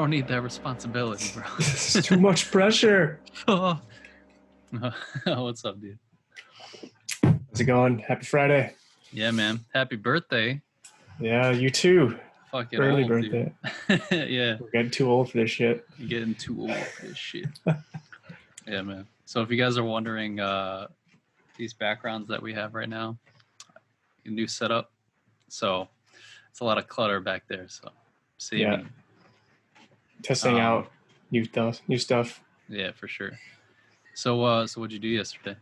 don't need that responsibility, bro. This is too much pressure. Oh. What's up, dude? How's it going? Happy Friday. Yeah, man. Happy birthday. Yeah, you too. Fucking Early old, birthday. dude. Yeah. We're getting too old for this shit. You're getting too old for this shit. Yeah, man. So if you guys are wondering, these backgrounds that we have right now, new setup. So it's a lot of clutter back there. So saving. Testing out new stuff. Yeah, for sure. So what'd you do yesterday?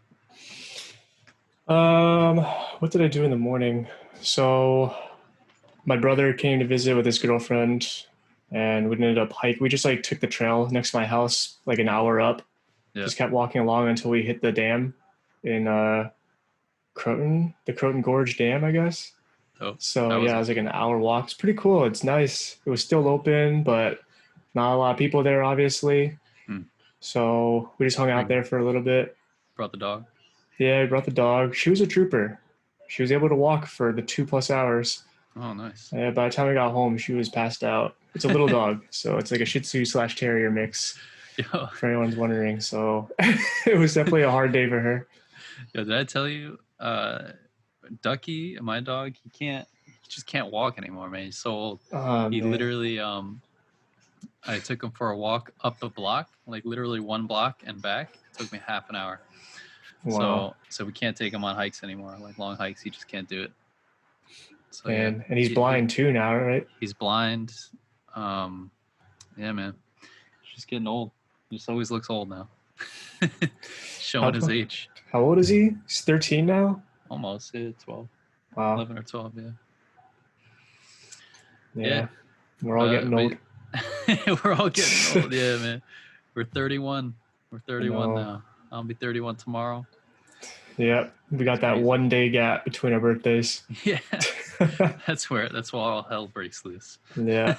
What did I do in the morning? So my brother came to visit with his girlfriend, and we ended up hiking. We just like took the trail next to my house, like an hour up. Yeah. Just kept walking along until we hit the dam in Croton, the Croton Gorge Dam, I guess. Oh, So yeah, it was like an hour walk. It's pretty cool. It's nice. It was still open, but not a lot of people there, obviously. So we just hung out there for a little bit. Brought the dog? Yeah, I brought the dog. She was a trooper. She was able to walk for the 2+ hours. Oh, nice. By the time we got home, she was passed out. It's a little dog, so it's like a Shih Tzu / Terrier mix. Yo. For anyone's wondering. So it was definitely a hard day for her. Yo, did I tell you, Ducky, my dog, he just can't walk anymore, man. He's so old. He literally, I took him for a walk up the block, like literally 1 block and back. It took me half an hour. Wow. So we can't take him on hikes anymore, like long hikes. He just can't do it. So, and he's blind too now, right? He's blind. Yeah, man. He's just getting old. He just always looks old now. Showing his age. How old is he? He's 13 now? Almost. Yeah, 12. Wow. 11 or 12, yeah. Yeah. We're all getting old. We're all getting old, yeah, man. We're 31. We're 31 now. I'll be 31 tomorrow. Yep. We got that 1 day gap between our birthdays. Yeah. That's why all hell breaks loose. Yeah.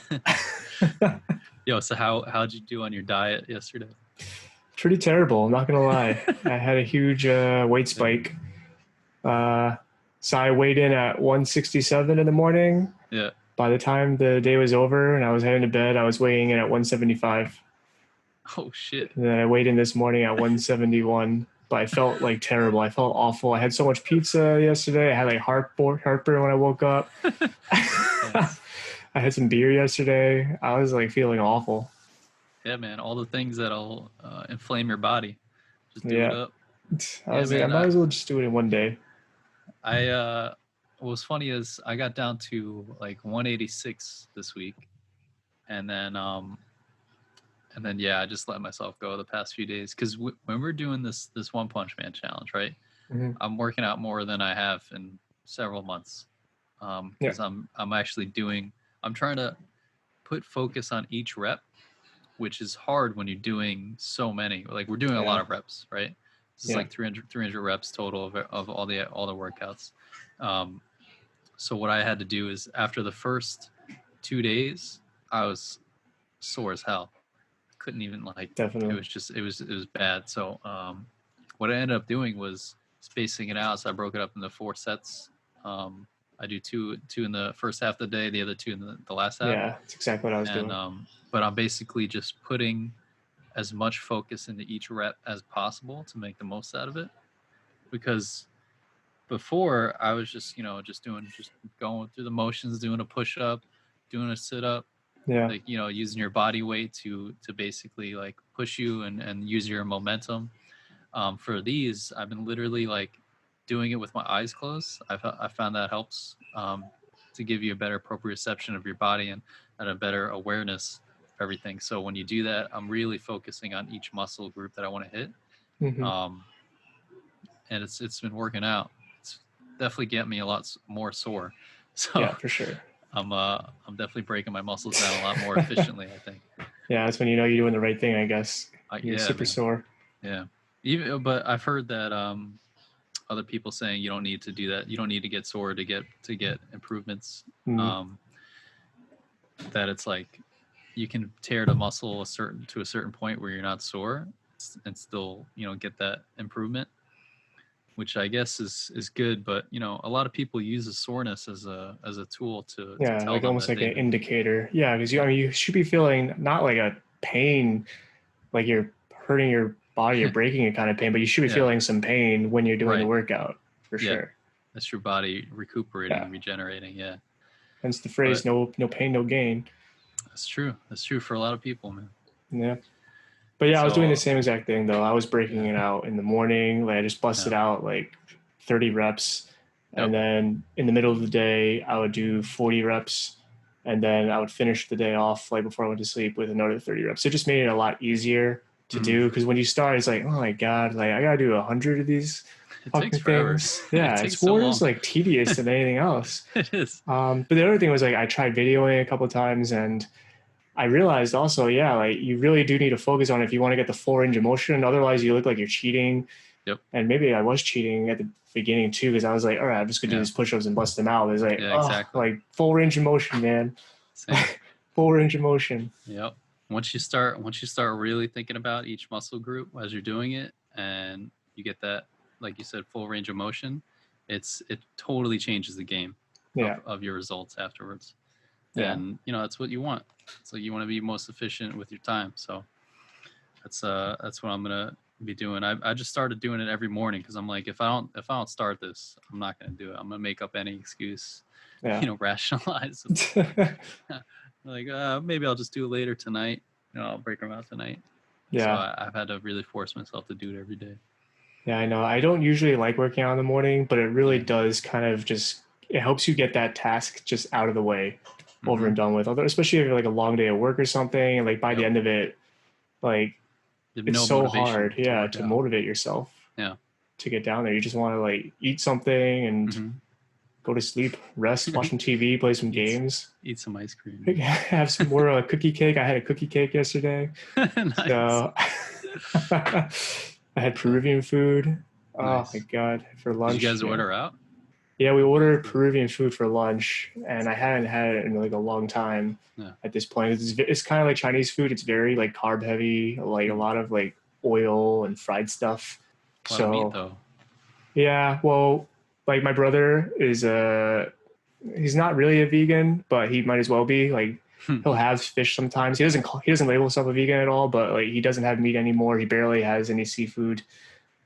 Yo, so how'd you do on your diet yesterday? Pretty terrible, I'm not gonna lie. I had a huge weight spike. So I weighed in at 167 in the morning. Yeah. By the time the day was over and I was heading to bed, I was weighing in at 175. Oh shit. And then I weighed in this morning at 171, but I felt like terrible. I felt awful. I had so much pizza yesterday. I had like heartburn when I woke up. I had some beer yesterday. I was like feeling awful. Yeah, man. All the things that'll inflame your body. Just do it up. I was like, I might as well just do it in 1 day. What was funny is I got down to like 186 this week, and then yeah, I just let myself go the past few days because when we're doing this One Punch Man challenge, right? Mm-hmm. I'm working out more than I have in several months because I'm trying to put focus on each rep, which is hard when you're doing so many. Like we're doing a lot of reps, right? This is like 300 reps total of all the workouts. So what I had to do is after the first 2 days, I was sore as hell. Couldn't even Definitely. It was bad. So what I ended up doing was spacing it out. So I broke it up into 4 sets. I do two in the first half of the day, the other 2 in the last half. Yeah, that's exactly what I was doing. But I'm basically just putting as much focus into each rep as possible to make the most out of it. Because before I was just going through the motions, doing a push-up, doing a sit-up, like, using your body weight to basically like push you and use your momentum. For these, I've been literally like doing it with my eyes closed. I found that helps to give you a better proprioception of your body and a better awareness of everything. So when you do that, I'm really focusing on each muscle group that I want to hit. Mm-hmm. And it's been working out. It's definitely getting me a lot more sore. So yeah, for sure. I'm definitely breaking my muscles down a lot more efficiently, I think. Yeah, that's when you know you're doing the right thing, I guess. You're super sore. Yeah. But I've heard that other people saying you don't need to do that. You don't need to get sore to get improvements. Mm-hmm. That it's like you can tear the muscle to a certain point where you're not sore and still, get that improvement. which I guess is good. But you know, a lot of people use the soreness as a tool to Yeah, tell like them almost that like an they've been. indicator. Yeah, because Yeah. you should be feeling not like a pain, like you're hurting your body or breaking a kind of pain, but you should be Yeah. feeling some pain when you're doing the Right. workout for Yeah. sure. That's your body recuperating Yeah. and regenerating. Yeah. Hence the But phrase no pain, no gain. that's true. That's true for a lot of people, man. Yeah. But yeah, I was doing the So same exact thing though. I was breaking yeah. it out in the morning. Like I just busted Yeah. out like 30 reps. Yep. And then in the middle of the day, I would do 40 reps. And then I would finish the day off like before I went to sleep with another 30 reps. So it just made it a lot easier to Mhm. do. Because when you start, it's like, oh my God, like I gotta do 100 of these It takes fucking forever. things. It Yeah, takes it's so more long. just like tedious than anything else. It is. But the other thing was like I tried videoing a couple of times and I realized also, yeah, like you really do need to focus on it if you want to get the full range of motion. Otherwise, you look like you're cheating. Yep. And maybe I was cheating at the beginning too, because I was like, all right, I'm just gonna do Yeah. these push-ups and bust them out. It's like, Yeah. oh, Exactly. like full range of motion, man. Same. Full range of motion. Yep. Once you start really thinking about each muscle group as you're doing it, and you get that, like you said, full range of motion, it totally changes the game Yeah, of your results afterwards. yeah, And you know that's what you want. So you want to be most efficient with your time. So that's what I'm gonna be doing. I just started doing it every morning because I'm like, if I don't start this, I'm not gonna do it. I'm gonna make up any excuse, yeah. rationalize. Like maybe I'll just do it later tonight. I'll break them out tonight. So Yeah, I've had to really force myself to do it every day. yeah. I know. I don't usually like working out in the morning, but it really Yeah. does kind of just it helps you get that task just out of the way, over Mm-hmm. and done with. Although, especially if you're like a long day of work or something, and like by the Yep. end of it, like You have it's no so motivation hard, to yeah, work to out. motivate yourself Yeah. to get down there. You just want to like eat something and Mm-hmm. go to sleep, rest, watch some TV, play some eat games, eat some ice cream. have some more cookie cake. I had a cookie cake yesterday, Nice. so I had Yeah. Peruvian food. Oh my Nice. god, for Did you lunch, guys man. order out? Yeah, we Or ordered did you? Peruvian food for lunch, and I hadn't had it in like a long time. Yeah. At this point, it's kind of like Chinese food. It's very like carb heavy, like a Mm. lot of like oil and fried stuff. A lot of meat So though. yeah, well, like my brother is he's not really a vegan, but he might as well be. Like he'll have fish sometimes. He doesn't label himself a vegan at all, but like he doesn't have meat anymore. He barely has any seafood.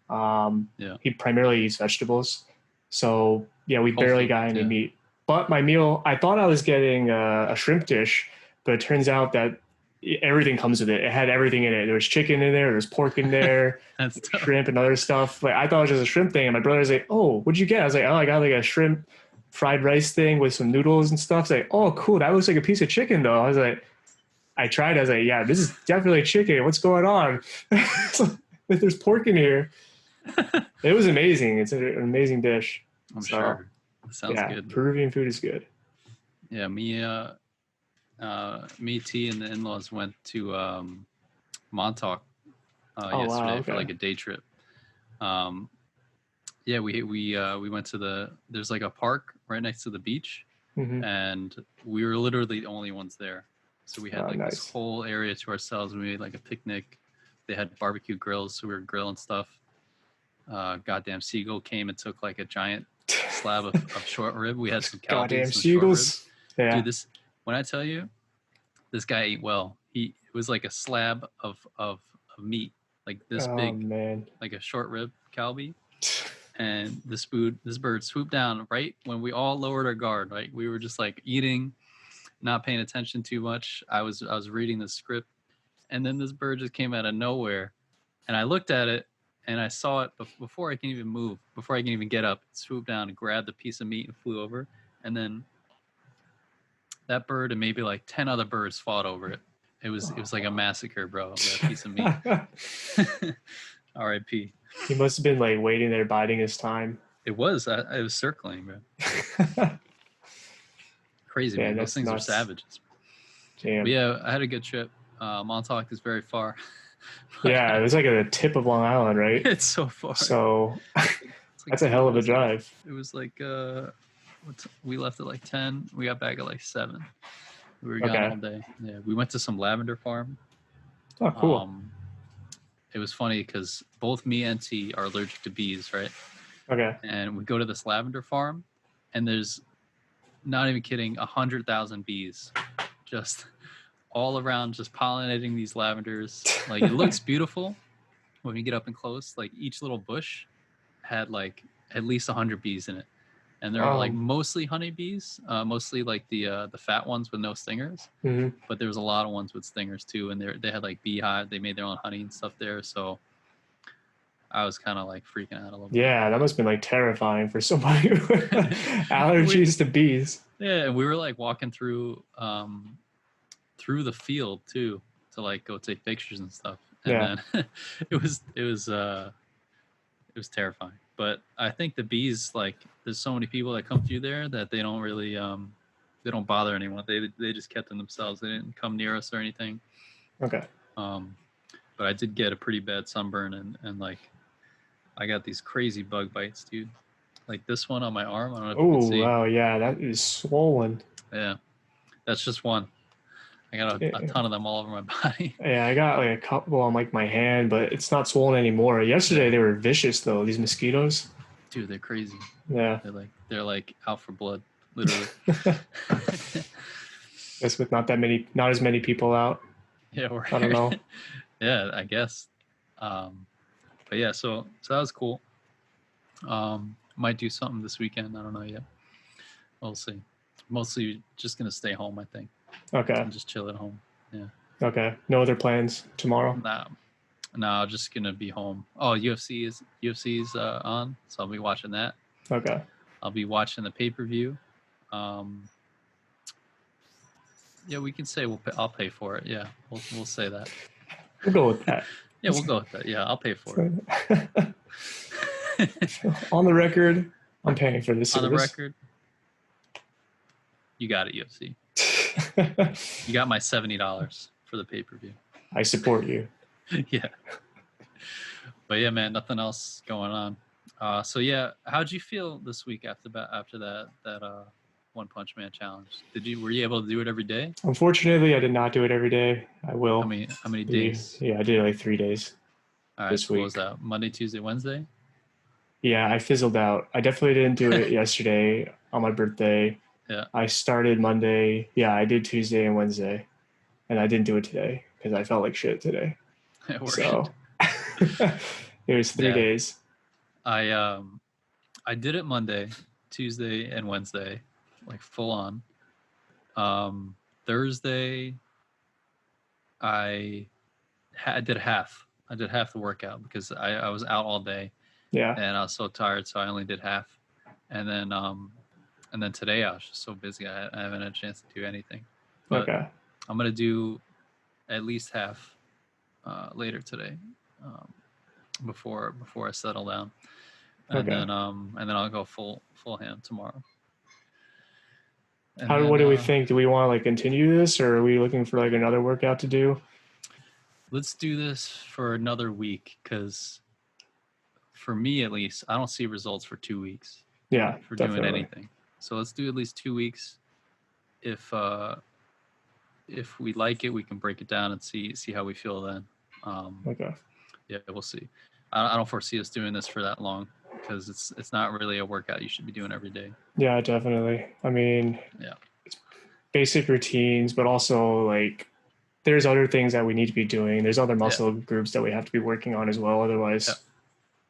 Yeah. He primarily eats vegetables. So yeah, we Whole barely got foods. any Yeah. meat. But my meal, I thought I was getting a shrimp dish, but it turns out that everything comes with it. It had everything in it. There was chicken in there. There was pork in there, That's tough. shrimp and other stuff. Like I thought it was just a shrimp thing. And my brother's like, "Oh, what'd you get?" I was like, "Oh, I got like a shrimp fried rice thing with some noodles and stuff." It's like, "Oh, cool. That looks like a piece of chicken, though." I was like, I tried. I was like, "Yeah, this is definitely chicken. What's going on?" There's pork in here. It was amazing. It's an amazing dish. I'm So sure. It sounds yeah, good. Peruvian food is good. Yeah. Me, T, and the in-laws went to Montauk Oh wow, yesterday for okay. like a day trip. Um, yeah, we went to there's like a park right next to the beach, Hmm. and we were literally the only ones there. So we had Oh, like this nice. whole area to ourselves. We made like a picnic. They had barbecue grills, so we were grilling stuff. Goddamn seagull came and took like a giant slab of short rib. We had some Goddamn calabash and short ribs. seagulls. Yeah. Dude, when I tell you, this guy ate well. It was like a slab of meat, like this Oh big, man. like a short rib calabash. And this bird swooped down right when we all lowered our guard. Right, we were just like eating, not paying attention too much. I was reading the script, and then this bird just came out of nowhere, and I looked at it, and I saw it before I can even move, before I can even get up. It swooped down and grabbed a piece of meat and flew over, and then that bird and maybe like 10 other birds fought over it. It was like a massacre, bro. That piece of meat. R.I.P. He must have been like waiting there, biding his time. It was. I was circling, bro. Crazy, Man, man. Those that's things are nuts. savages. But Damn. yeah, I had a good trip. Montauk is very far, but Yeah, it was like at the tip of Long Island, right? it's so far. So It's like that's a hell of a what is it? drive. It was like we left at like 10. We got back at like 7. We were gone Okay. all day. Yeah, we went to some lavender farm. Oh, cool. It was funny because both me and T are allergic to bees, right? Okay. And we go to this lavender farm, and there's, not even kidding, 100,000 bees just all around, just pollinating these lavenders. Like, it looks beautiful when you get up and close. Like, each little bush had like at least 100 bees in it, and they're like mostly honeybees, mostly like the fat ones with no stingers. Mm-hmm. But there was a lot of ones with stingers too, and they had like beehive. They made their own honey and stuff there, so I was kind of like freaking out a little bit. Yeah, that must have been like terrifying for somebody who allergies to bees. Yeah, and we were like walking through the field too, to like go take pictures and stuff. And then it was terrifying. But I think the bees, like, there's so many people that come through there that they don't really they don't bother anyone. They just kept them themselves. They didn't come near us or anything. Okay. But I did get a pretty bad sunburn, and like, I got these crazy bug bites, dude. Like this one on my arm. I don't know if you can see. Oh, wow, yeah, that is swollen. Yeah, that's just one. I got a ton of them all over my body. Yeah, I got like a couple on like my hand, but it's not swollen anymore. Yesterday they were vicious though. These mosquitoes. Dude, they're crazy. Yeah. They're like out for blood, literally. Guess with not as many people out. Yeah, I don't know. Yeah, I guess. But yeah, so that was cool. Might do something this weekend. I don't know yet. We'll see. Mostly just gonna stay home, I think. Okay. And just chill at home. Yeah. Okay. No other plans tomorrow? No, just gonna be home. Oh, UFC's on, so I'll be watching that. Okay. I'll be watching the pay-per-view. Yeah, we can say I'll pay for it. Yeah, we'll say that. We'll go with that. Yeah, we'll go with that. Yeah, I'll pay for it. On the record, I'm paying for this service. On the record, you got it, UFC. You got my $70 for the pay-per-view. I support you. Yeah. But yeah, man, nothing else going on. So yeah, how'd you feel this week after that One Punch Man challenge? Were you able to do it every day? Unfortunately, I did not do it every day. I will. How many days? Yeah, I did like 3 days. All right, this week. What was that? Monday, Tuesday, Wednesday? Yeah, I fizzled out. I definitely didn't do it yesterday on my birthday. Yeah. I started Monday. Yeah, I did Tuesday and Wednesday. And I didn't do it today because I felt like shit today. So it was 3 days. I did it Monday, Tuesday, and Wednesday, like full on. Thursday, I did half. I did half the workout because I was out all day. Yeah. And I was so tired, so I only did half. And then today I was just so busy I haven't had a chance to do anything. But okay. I'm gonna do at least half later today, before I settle down, and then I'll go full hand tomorrow. What do we think? Do we want to like continue this, or are we looking for like another workout to do? Let's do this for another week, because for me at least, I don't see results for 2 weeks. Yeah, for doing anything. So let's do at least 2 weeks. If we like it, we can break it down and see how we feel then. Okay. Yeah, we'll see. I don't foresee us doing this for that long, because it's not really a workout you should be doing every day. Yeah, definitely. I mean, yeah, it's basic routines, but also like there's other things that we need to be doing. There's other muscle groups that we have to be working on as well. Otherwise,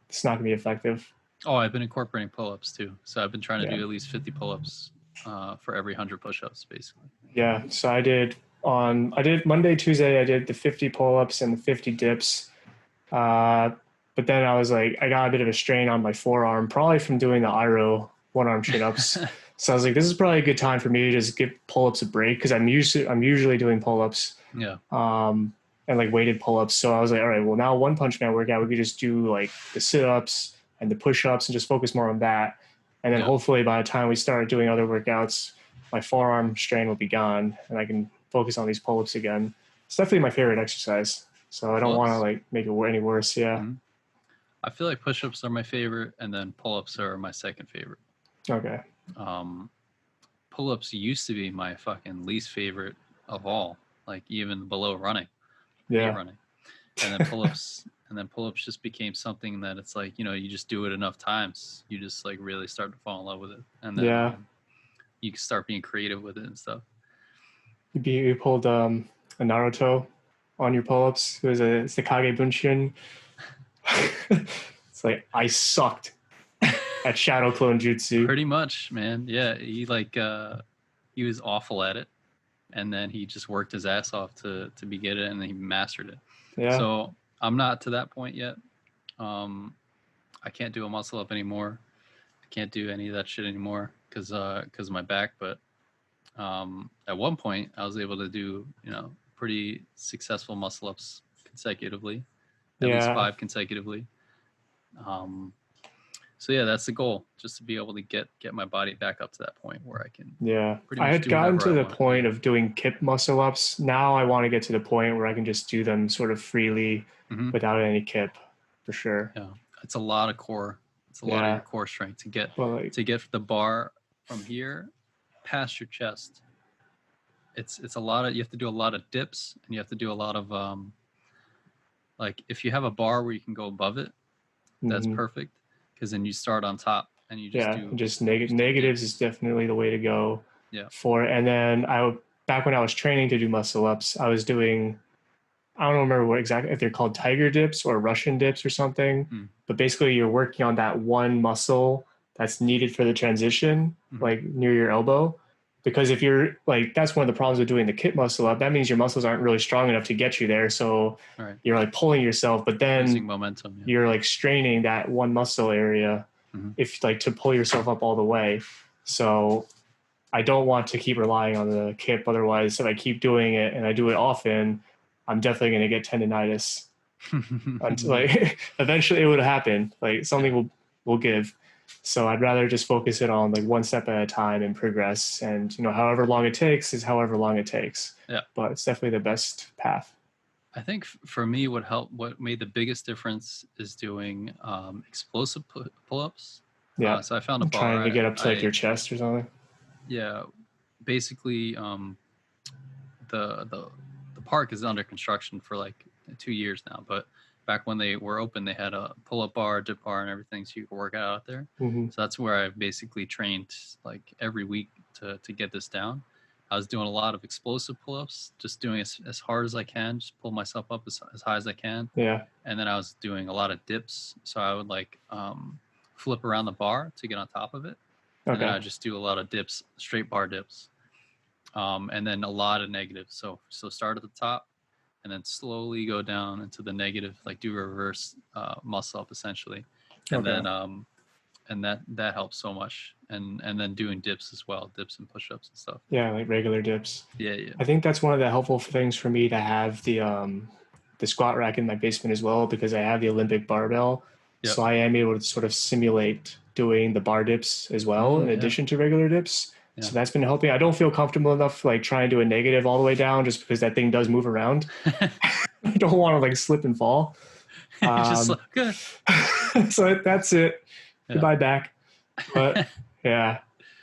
it's not going to be effective. Oh, I've been incorporating pull-ups too. So I've been trying to do at least 50 pull-ups for every 100 push-ups, basically. Yeah. So I did Monday, Tuesday, I did the 50 pull-ups and the 50 dips. But then I was like, I got a bit of a strain on my forearm, probably from doing the IRO one-arm chin-ups. So I was like, this is probably a good time for me to just give pull-ups a break, because I'm usually doing pull-ups. Yeah. And like weighted pull-ups. So I was like, all right, well, now One Punch Man workout, we could just do like the sit-ups and the push-ups and just focus more on that. And then hopefully by the time we start doing other workouts, my forearm strain will be gone and I can focus on these pull-ups again. It's definitely my favorite exercise. So I don't want to like make it any worse. Yeah. Mm-hmm. I feel like push-ups are my favorite, and then pull-ups are my second favorite. Okay. Pull-ups used to be my fucking least favorite of all, like even below running. Yeah. Running. And then pull-ups and then pull-ups just became something that it's like, you know, you just do it enough times, you just like really start to fall in love with it, and then Yeah. you can start being creative with it and stuff. You pulled a Naruto on your pull-ups. It's the Kage Bunshin. It's like I sucked at Shadow Clone Jutsu. Pretty much, man. Yeah, he was awful at it, and then he just worked his ass off to be good at it, and then he mastered it. Yeah. So I'm not to that point yet. I can't do a muscle up anymore. I can't do any of that shit anymore because of my back. But at one point, I was able to do, you know, pretty successful muscle ups consecutively, at least 5 consecutively. So yeah, that's the goal, just to be able to get my body back up to that point where I can. Yeah. Pretty much I had do gotten whatever to I the want. point of doing kip muscle ups. Now I want to get to the point where I can just do them sort of freely without any kip, for sure. Yeah, it's a lot of core. It's a lot of your core strength to get the bar from here past your chest. It's a lot of, you have to do a lot of dips, and you have to do a lot of like if you have a bar where you can go above it, that's perfect, because then you start on top and you just negatives is definitely the way to go. Yeah. And then back when I was training to do muscle ups, I was doing, I don't remember what exactly, if they're called tiger dips or Russian dips or something, but basically you're working on that one muscle that's needed for the transition, like near your elbow. Because if you're like, that's one of the problems with doing the kip muscle up. That means your muscles aren't really strong enough to get you there. So you're like pulling yourself, but then losing momentum. Yeah. You're like straining that one muscle area if like to pull yourself up all the way. So I don't want to keep relying on the kip. Otherwise, if I keep doing it and I do it often, I'm definitely going to get tendonitis. Until, like, eventually it would happen. Like something will give. So I'd rather just focus it on like one step at a time and progress. And, you know, however long it takes is however long it takes. Yeah. But it's definitely the best path. I think for me, what made the biggest difference is doing explosive pull-ups. Yeah. So I found a bar. Trying to get up to like your chest or something. Yeah. Basically, the park is under construction for like 2 years now, but back when they were open, they had a pull-up bar, dip bar, and everything, so you could work out there. So that's where I basically trained like every week to get this down. I was doing a lot of explosive pull-ups, just doing as hard as I can, just pull myself up as high as I can. Yeah. And then I was doing a lot of dips, so I would like flip around the bar to get on top of it. And then I just do a lot of dips, straight bar dips, and then a lot of negatives. So start at the top, and then slowly go down into the negative, like do a reverse muscle up essentially, and then and that helps so much. And then doing dips as well, dips and push-ups and stuff. Yeah, like regular dips. Yeah. I think that's one of the helpful things for me to have the squat rack in my basement as well, because I have the Olympic barbell. So I am able to sort of simulate doing the bar dips as well in addition to regular dips. So that's been helping. I don't feel comfortable enough like trying to do a negative all the way down, just because that thing does move around. I don't want to like slip and fall. So that's it. Goodbye back. But yeah,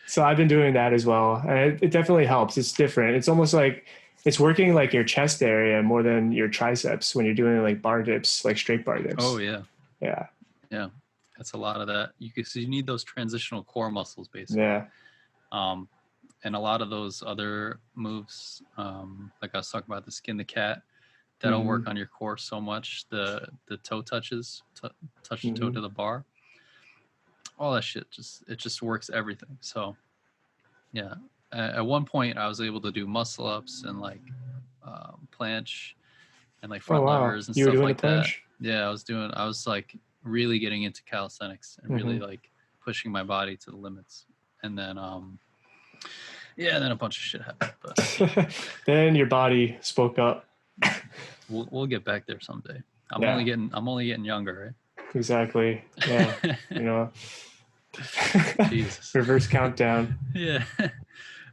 so I've been doing that as well, and it definitely helps. It's different. It's almost like it's working like your chest area more than your triceps when you're doing like bar dips, like straight bar dips. Oh yeah. Yeah. That's a lot of that. You need those transitional core muscles basically. Yeah. And a lot of those other moves, like I was talking about, the skin the cat, that'll work on your core so much. The toe touches, touch the toe to the bar, all that shit just works everything. So yeah, at one point I was able to do muscle ups and like planche and like front levers and stuff like that. Yeah, I was like really getting into calisthenics and really like pushing my body to the limits. And then then a bunch of shit happened. But then your body spoke up. We'll get back there someday. I'm only getting younger, right? Exactly. Yeah. You know. Jesus. Reverse countdown. Yeah.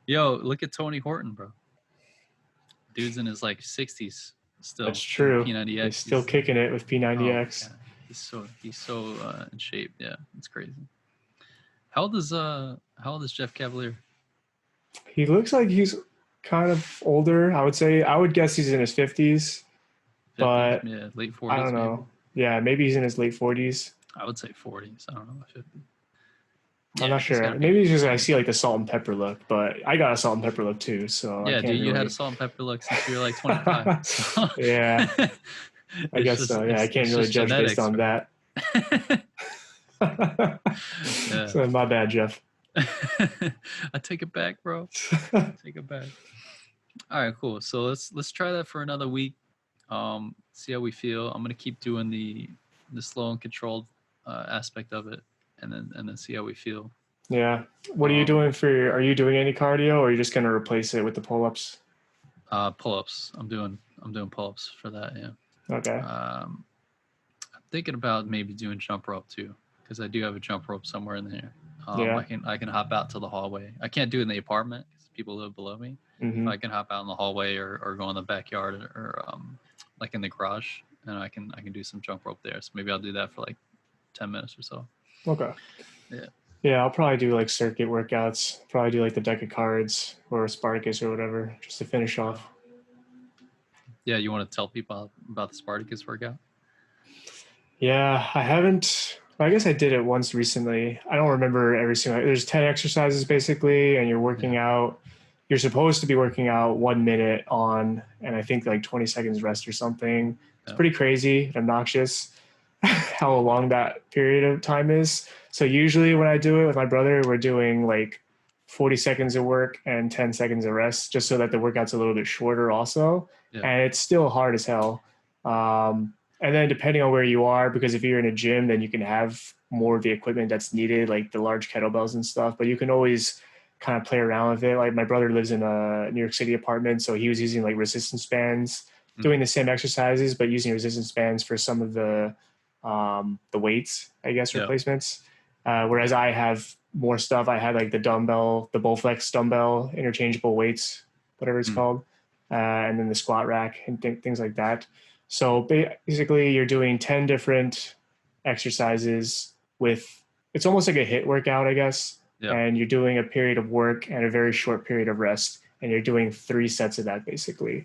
Yo, look at Tony Horton, bro. Dude's in his like 60s still. That's true. P90X. He's still kicking it with P90X. Oh, he's so in shape. Yeah, it's crazy. How old is Jeff Cavalier? He looks like he's kind of older. I would guess he's in his 50s. But late 40s. I don't know. Yeah, maybe he's in his late 40s. I would say 40s. I don't know, 50. I'm Yeah, not he's sure. gotta be. Maybe it's just I see like the salt and pepper look, but I got a salt and pepper look too, so I Yeah, can't dude, you had a really. salt and pepper look since you were like 25. So Yeah, I it's guess just so. Yeah, I can't it's really just judge based genetics, on bro. that. Yeah. So my bad, Jeff. I take it back, bro. Take it back. All right, cool. So let's try that for another week. See how we feel. I'm gonna keep doing the slow and controlled aspect of it, and then see how we feel. Yeah. What are you doing for? Are you doing any cardio, or are you just gonna replace it with the pull-ups? Pull-ups. I'm doing pull-ups for that. Yeah. Okay. I'm thinking about maybe doing jump rope too, because I do have a jump rope somewhere in there. Yeah. I can hop out to the hallway. I can't do it in the apartment because people live below me. Mm-hmm. But I can hop out in the hallway or go in the backyard or like in the garage, and I can do some jump rope there. So maybe I'll do that for like 10 minutes or so. Okay. Yeah. Yeah, I'll probably do like circuit workouts. Probably do like the deck of cards or Spartacus or whatever, just to finish off. Yeah, you want to tell people about the Spartacus workout? Yeah, I haven't. I guess I did it once recently. I don't remember every single. There's 10 exercises basically, and you're working out. You're supposed to be working out 1 minute on, and I think like 20 seconds rest or something. It's pretty crazy and obnoxious how long that period of time is. So usually when I do it with my brother, we're doing like 40 seconds of work and 10 seconds of rest, just so that the workout's a little bit shorter also. Yeah. And it's still hard as hell. And then depending on where you are, because if you're in a gym, then you can have more of the equipment that's needed, like the large kettlebells and stuff. But you can always kind of play around with it. Like my brother lives in a New York City apartment, so he was using like resistance bands, doing the same exercises, but using resistance bands for some of the weights, I guess, replacements. Whereas I have more stuff. I had like the dumbbell, the Bowflex dumbbell, interchangeable weights, whatever it's called, and then the squat rack and things like that. So basically, you're doing 10 different exercises with, it's almost like a HIIT workout, I guess. Yeah. And you're doing a period of work and a very short period of rest. And you're doing 3 sets of that basically.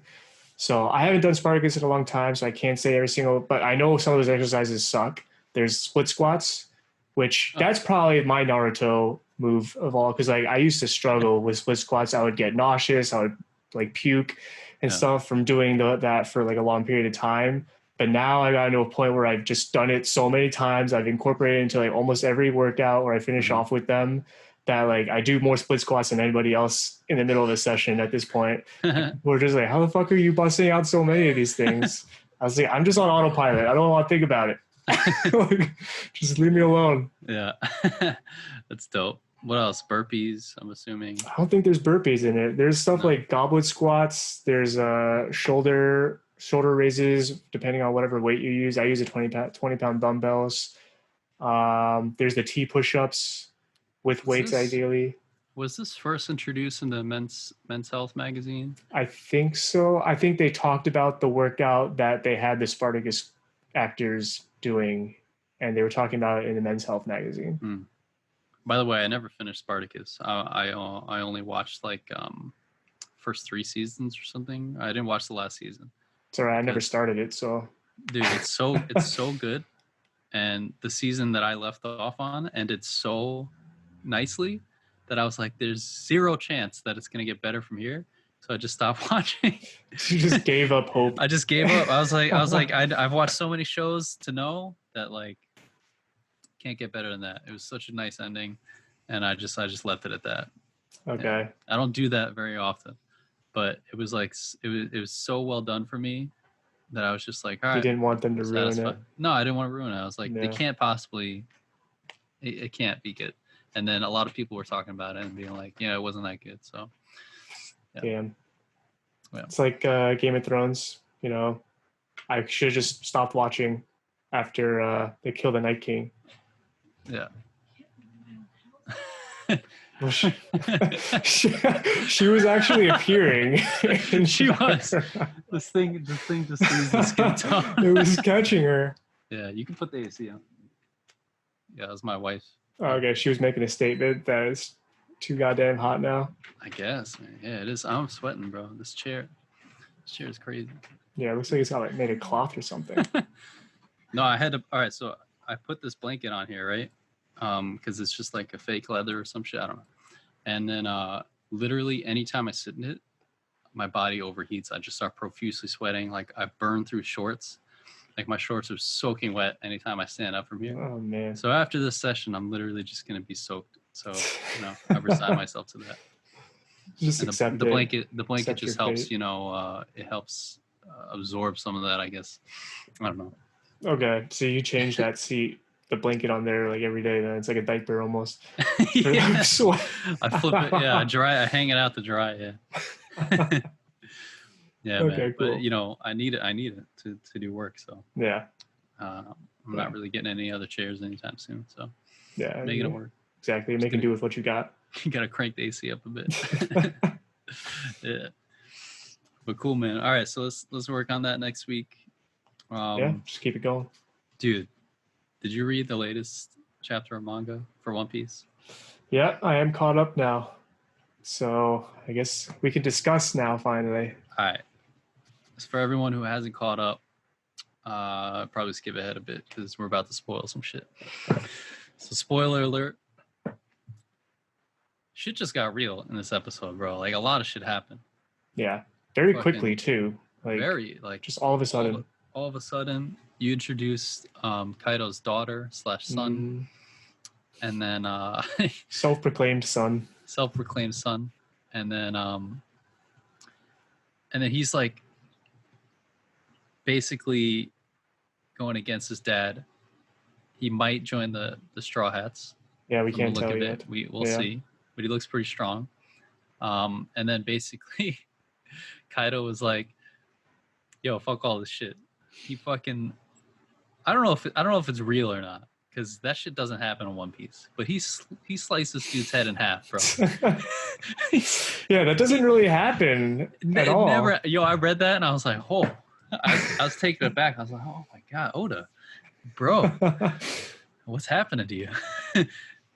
So I haven't done Spartacus in a long time, so I can't say every single, but I know some of those exercises suck. There's split squats, which that's probably my Naruto move of all. Cause like I used to struggle with split squats. I would get nauseous. I would like puke and stuff from doing that for like a long period of time. But now I got to a point where I've just done it so many times. I've incorporated it into like almost every workout where I finish off with them, that like I do more split squats than anybody else in the middle of a session at this point. We're just like, how the fuck are you busting out so many of these things? I was like, I'm just on autopilot. I don't want to think about it. Like, just leave me alone. Yeah. That's dope. What else? Burpees, I'm assuming. I don't think there's burpees in it. There's stuff like goblet squats. There's shoulder raises, depending on whatever weight you use. I use a 20-pound dumbbells. There's the T push-ups with weights, ideally. Was this first introduced in the Men's Health magazine? I think so. I think they talked about the workout that they had the Spartacus actors doing, and they were talking about it in the Men's Health magazine. By the way, I never finished Spartacus. I only watched like first 3 seasons or something. I didn't watch the last season. It's all right. I never started it, so. Dude, it's so good. And the season that I left off on ended so nicely that I was like, there's 0 chance that it's going to get better from here. So I just stopped watching. You just gave up hope. I just gave up. I was like, I've watched so many shows to know that like can't get better than that. It was such a nice ending, and I just left it at that. Okay. And I don't do that very often, but it was like it was so well done for me that I was just like, all right. You didn't want them to ruin it. No, I didn't want to ruin it. I was like, they can't possibly. It can't be good. And then a lot of people were talking about it and being like, yeah, it wasn't that good. So. Yeah. Damn. Yeah. It's like Game of Thrones. You know, I should have just stopped watching after they kill the Night King. Yeah. Well, she was actually appearing. And she was. This thing just sees the skin tone. It was catching her. Yeah, you can put the AC on. Yeah, that was my wife. Oh, okay, she was making a statement that it's too goddamn hot now. I guess, man. Yeah, it is. I'm sweating, bro. This chair is crazy. Yeah, it looks like it's got like made of cloth or something. No, I had to. All right, so I put this blanket on here, right? Because it's just like a fake leather or some shit. I don't know. And then literally anytime I sit in it, my body overheats. I just start profusely sweating. Like I burn through shorts. Like my shorts are soaking wet anytime I stand up from here. Oh man. So after this session, I'm literally just gonna be soaked. So I resign myself to that. Just And accept the it. blanket Accept just your helps. fate. It helps absorb some of that. I guess. I don't know. Okay, so you change that seat, the blanket on there like every day. Then it's like a diaper almost. Yeah. Sweat. I flip it. Yeah, I hang it out to dry. Yeah. Yeah, Okay, man. cool. But I need it to do work. So Yeah, I'm Yeah. not really getting any other chairs anytime soon. So yeah, making it work. exactly. Making do with what you got. You gotta crank the AC up a bit. Yeah. But cool, man. All right, so let's work on that next week. Yeah, just keep it going. Dude, did you read the latest chapter of manga for One Piece? Yeah, I am caught up now. So I guess we can discuss now finally. All right. So for everyone who hasn't caught up, probably skip ahead a bit because we're about to spoil some shit. So spoiler alert. Shit just got real in this episode, bro. Like a lot of shit happened. Yeah, very Fucking quickly too. Like very like just all of a sudden. All of a sudden, you introduced Kaido's daughter / son, and then self-proclaimed son. Self-proclaimed son, and then he's like basically going against his dad. He might join the Straw Hats. Yeah, we can't tell yet. We'll see, but he looks pretty strong. And then basically, Kaido was like, "Yo, fuck all this shit." He fucking, I don't know if it's real or not, because that shit doesn't happen in One Piece. But he sliced this dude's head in half, bro. Yeah, that doesn't really happen at all. Never. Yo, I read that and I was like, oh, I was taken aback. I was like, oh my god, Oda, bro, what's happening to you?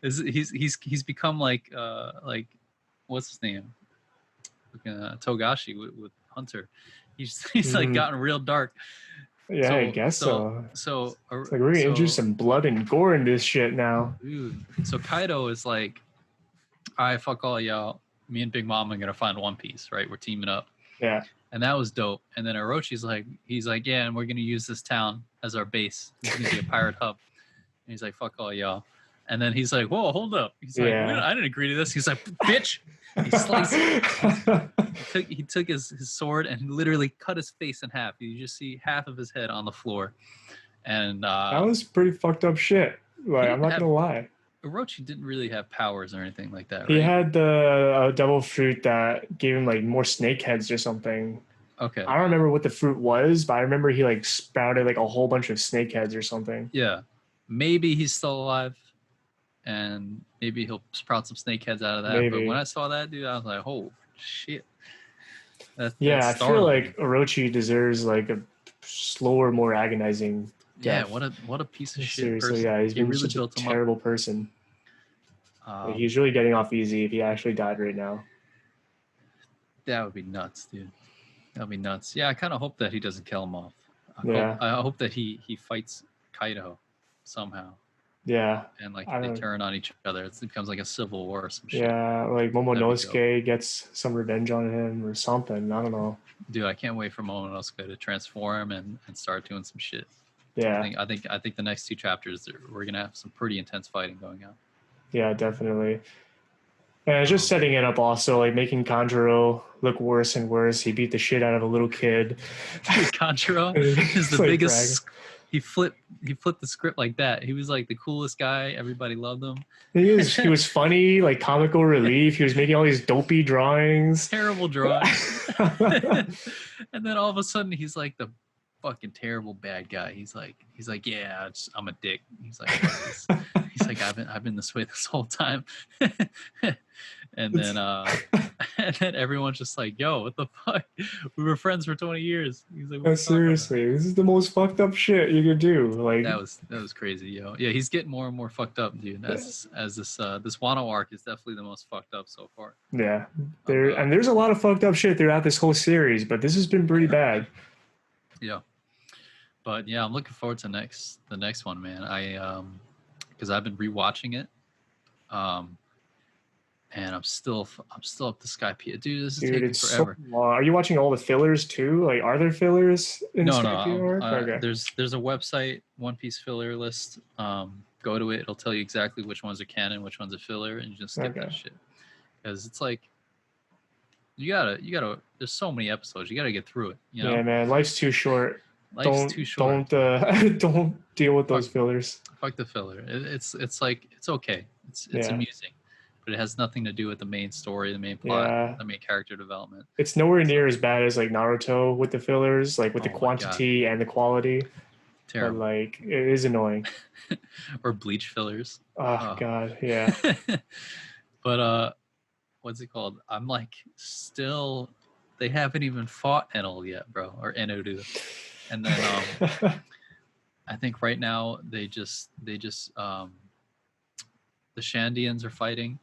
He's become like what's his name? Togashi with Hunter. He's like gotten real dark. Yeah, I guess so. So it's like we're gonna introduce some blood and gore in this shit now. Dude. So Kaido is like, all right, fuck all y'all. Me and Big Mom are gonna find One Piece, right? We're teaming up. Yeah. And that was dope. And then Orochi's like, yeah, and we're gonna use this town as our base. It's gonna be a pirate hub. And he's like, fuck all y'all. And then he's like, whoa, hold up. He's like, I didn't agree to this. He's like, bitch. He sliced it. He took his sword and literally cut his face in half. You just see half of his head on the floor. And that was pretty fucked up shit. Like, I'm not gonna lie. Orochi didn't really have powers or anything like that, right? He had the devil fruit that gave him like more snake heads or something. Okay. I don't remember what the fruit was, but I remember he like sprouted like a whole bunch of snake heads or something. Yeah. Maybe he's still alive. And maybe he'll sprout some snake heads out of that. Maybe. But when I saw that, dude, I was like, oh, shit. That's I feel like Orochi deserves like a slower, more agonizing death. Yeah, what a piece of shit. Seriously, person. Yeah, he's been really such a terrible person. He's really getting off easy if he actually died right now. That would be nuts, dude. That would be nuts. Yeah, I kind of hope that he doesn't kill him off. I hope that he fights Kaido somehow. Yeah. And like they turn on each other. It becomes like a civil war or some shit. Yeah, like Momonosuke gets some revenge on him or something. I don't know. Dude, I can't wait for Momonosuke to transform and start doing some shit. Yeah. I think the next two chapters we're gonna have some pretty intense fighting going on. Yeah, definitely. And just setting it up also, like making Kanjuro look worse and worse. He beat the shit out of a little kid. Kanjuro is the biggest. He flipped the script like that. He was like the coolest guy. Everybody loved him. He was funny, like comical relief. He was making all these dopey drawings. Terrible drawings. And then all of a sudden he's like the fucking terrible bad guy. He's like, yeah, I'm a dick. He's like I've been this way this whole time. And then everyone's just like, yo, what the fuck? We were friends for 20 years. He's like, seriously, this is the most fucked up shit you could do. Like that was crazy, yo. Yeah, he's getting more and more fucked up, dude. As this Wano arc is definitely the most fucked up so far. Yeah. There's a lot of fucked up shit throughout this whole series, but this has been pretty bad. Yeah. But yeah, I'm looking forward to the next one, man. Because I've been rewatching it, um, and I'm still up to Skypiea, dude. This is Dude, taking it's so forever. long. Are you watching all the fillers too? Like, are there fillers in No, no. Skypiea arc? Okay. There's a website, One Piece filler list. Go to it. It'll tell you exactly which ones are canon, which ones are filler, and you just skip that shit. Because it's like you gotta. There's so many episodes. You gotta get through it. You know. Yeah, man. Life's too short. Life's too short. Don't deal with those fillers. Fuck the filler. It's like it's okay. It's amusing, but it has nothing to do with the main story, the main plot, the main character development. It's nowhere near as bad as like Naruto with the fillers, like with the quantity and the quality. Terrible. But like it is annoying. Or Bleach fillers. Oh god, yeah. But what's it called? I'm like still. They haven't even fought Enel yet, bro, or Enodu. And then I think right now they just the Shandians are fighting,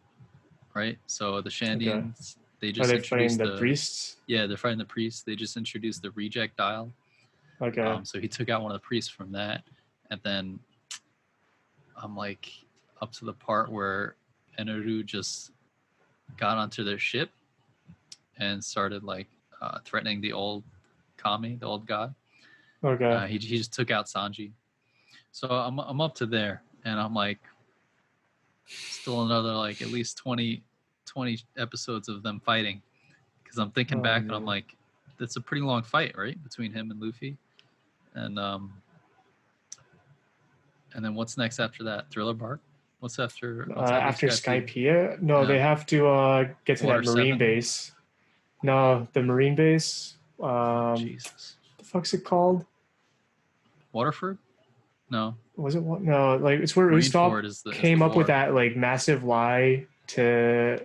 right? So the Shandians they just are they fighting the priests? Yeah, they're fighting the priests. They just introduced the reject dial. Okay. So he took out one of the priests from that, and then I'm like up to the part where Enodu just got onto their ship and started like threatening the old kami, the old god. Okay. He just took out Sanji. So I'm up to there, and I'm like still another like at least 20 episodes of them fighting, because I'm thinking back and I'm like, that's a pretty long fight, right, between him and Luffy, and then what's next after that? Thriller Bark? What's after Skypiea? No, they have to get to that marine base. No, the marine base. Jesus. What the fuck's it called? Waterford? No. Was it what? No, like it's where Usopp came up with that like massive lie to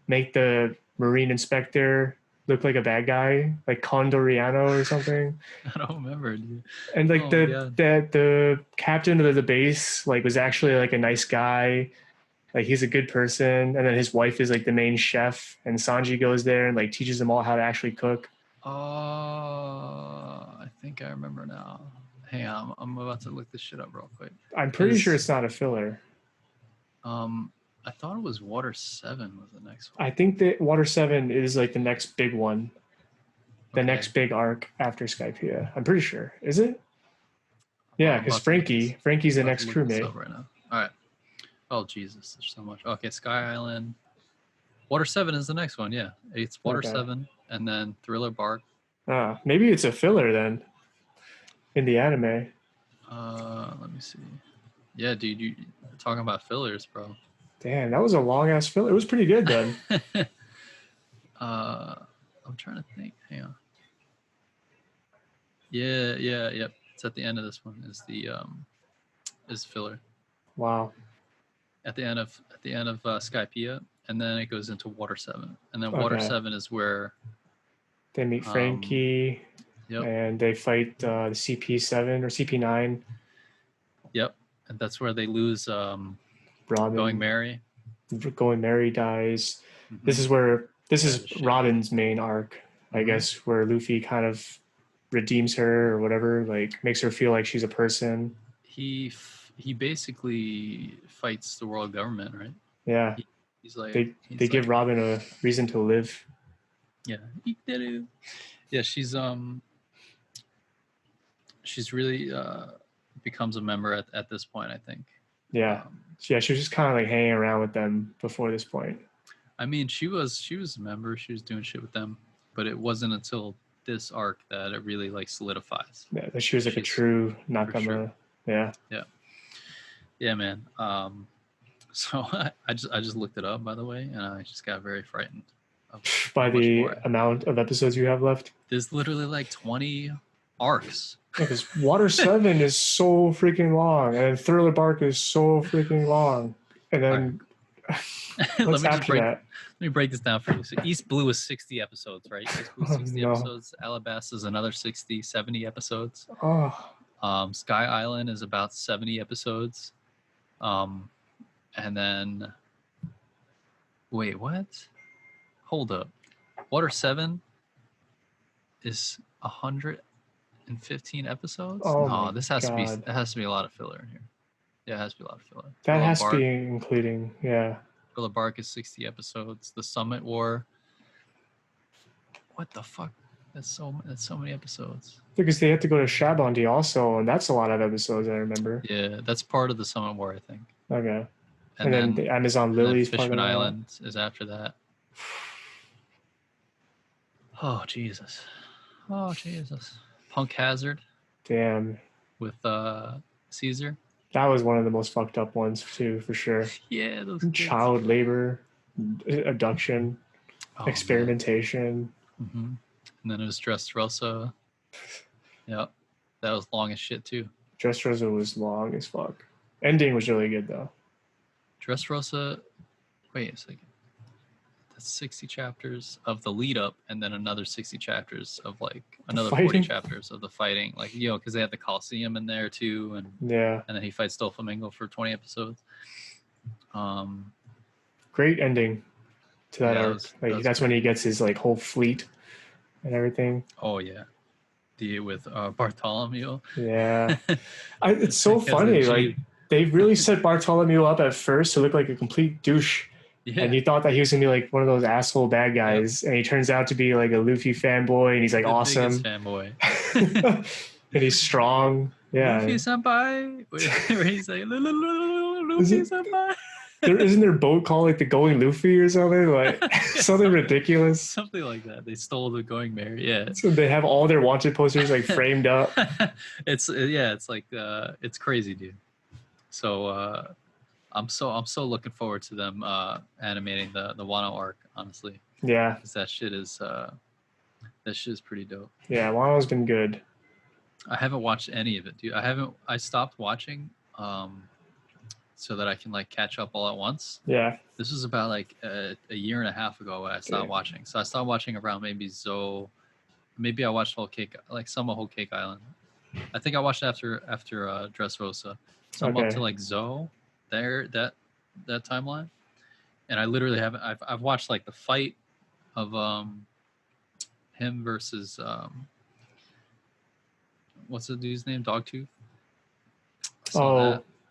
make the marine inspector look like a bad guy, like Condoriano or something. I don't remember, dude. And like the captain of the base like was actually like a nice guy. Like he's a good person, and then his wife is like the main chef, and Sanji goes there and like teaches them all how to actually cook. Oh, I think I remember now. Hang on, I'm about to look this shit up real quick. I'm pretty sure it's not a filler. I thought it was Water 7 was the next one. I think that Water 7 is like the next big one. The next big arc after Skypiea. I'm pretty sure. Is it? Yeah, because Frankie's the next crewmate. Right now. All right. Oh, Jesus. There's so much. Okay, Sky Island. Water 7 is the next one, yeah. It's Water 7, and then Thriller Bark. Maybe it's a filler then. In the anime. Let me see. Yeah, dude, you're talking about fillers, bro. Damn, that was a long-ass filler. It was pretty good then. I'm trying to think. Hang on. Yep. It's at the end of this one. Is filler. Wow. At the end of Skypiea, and then it goes into Water 7, and then Water 7 is where they meet Frankie, and they fight the CP7 or CP9. Yep, and that's where they lose Robin. Going Merry. Going Merry dies. Mm-hmm. This is Robin's main arc, I guess, where Luffy kind of redeems her or whatever, like makes her feel like she's a person. He basically fights the world government, right? Yeah. He's like they give Robin a reason to live. Yeah. Yeah, she's really becomes a member at this point, I think. Yeah. She was just kind of like hanging around with them before this point. I mean, she was a member. She was doing shit with them, but it wasn't until this arc that it really like solidifies. Yeah, that she was like a true Nakama. Sure. Yeah, man. So I just looked it up, by the way, and I just got very frightened by the amount of episodes you have left. There's literally like 20 arcs. Because Water 7 is so freaking long, and Thriller Bark is so freaking long, and then let me break this down for you. So East Blue is 60 episodes, right? East Blue is 60 episodes. Alabasta is another 60, 70 episodes. Sky Island is about 70 episodes. And then, wait, what? Hold up. Water 7 is 100. in 15 episodes? Oh No, my this has to be. god. It has to be a lot of filler in here. Yeah, it has to be a lot of filler. That Thriller has to Bark. be including, yeah. Thriller Bark is 60 episodes. The Summit War. What the fuck? That's so many episodes. Because they have to go to Shabondi also, and that's a lot of episodes, I remember. Yeah, that's part of the Summit War, I think. Okay. And then the Amazon Lily's part of Fishman that. Island is after that. Oh Jesus. Oh Jesus. Punk Hazard Damn. with Caesar. That was one of the most fucked up ones too, for sure. Yeah, those kids. Child labor, abduction, Oh, experimentation. Mm-hmm. And then it was Dressrosa. Yep. That was long as shit too. Dressrosa was long as fuck. Ending was really good though. Dressrosa, wait a second. That's 60 chapters of the lead up, and then another 60 chapters of like another 40 chapters of the fighting. Like, you know, because they had the Coliseum in there too, and yeah. And then he fights Doflamingo for 20 episodes. Great ending to that arc. That's when he gets his like whole fleet and everything. Oh yeah. With Bartholomew. Yeah. It's so funny. Like they really set Bartholomew up at first to look like a complete douche. Yeah. And you thought that he was gonna be like one of those asshole bad guys, and he turns out to be like a Luffy fanboy, and he's like awesome. Fanboy. And he's strong. Yeah. Luffy senpai. Where he's like Luffy senpai. Isn't their boat called like the Going Luffy or something? Like something ridiculous. Something like that. They stole the Going Merry. Yeah. So they have all their wanted posters like framed up. It's like it's crazy, dude. So I'm so looking forward to them animating the Wano arc, honestly. Yeah. Because that shit is pretty dope. Yeah, Wano's been good. I haven't watched any of it, dude. I stopped watching so that I can like catch up all at once. Yeah. This was about like a year and a half ago when I stopped watching. So I stopped watching around maybe maybe I watched Whole Cake, like some of Whole Cake Island. I think I watched after Dressrosa. So I'm up to like Zoe there, that timeline. And I literally haven't I've watched like the fight of him versus what's the dude's name? Dogtooth.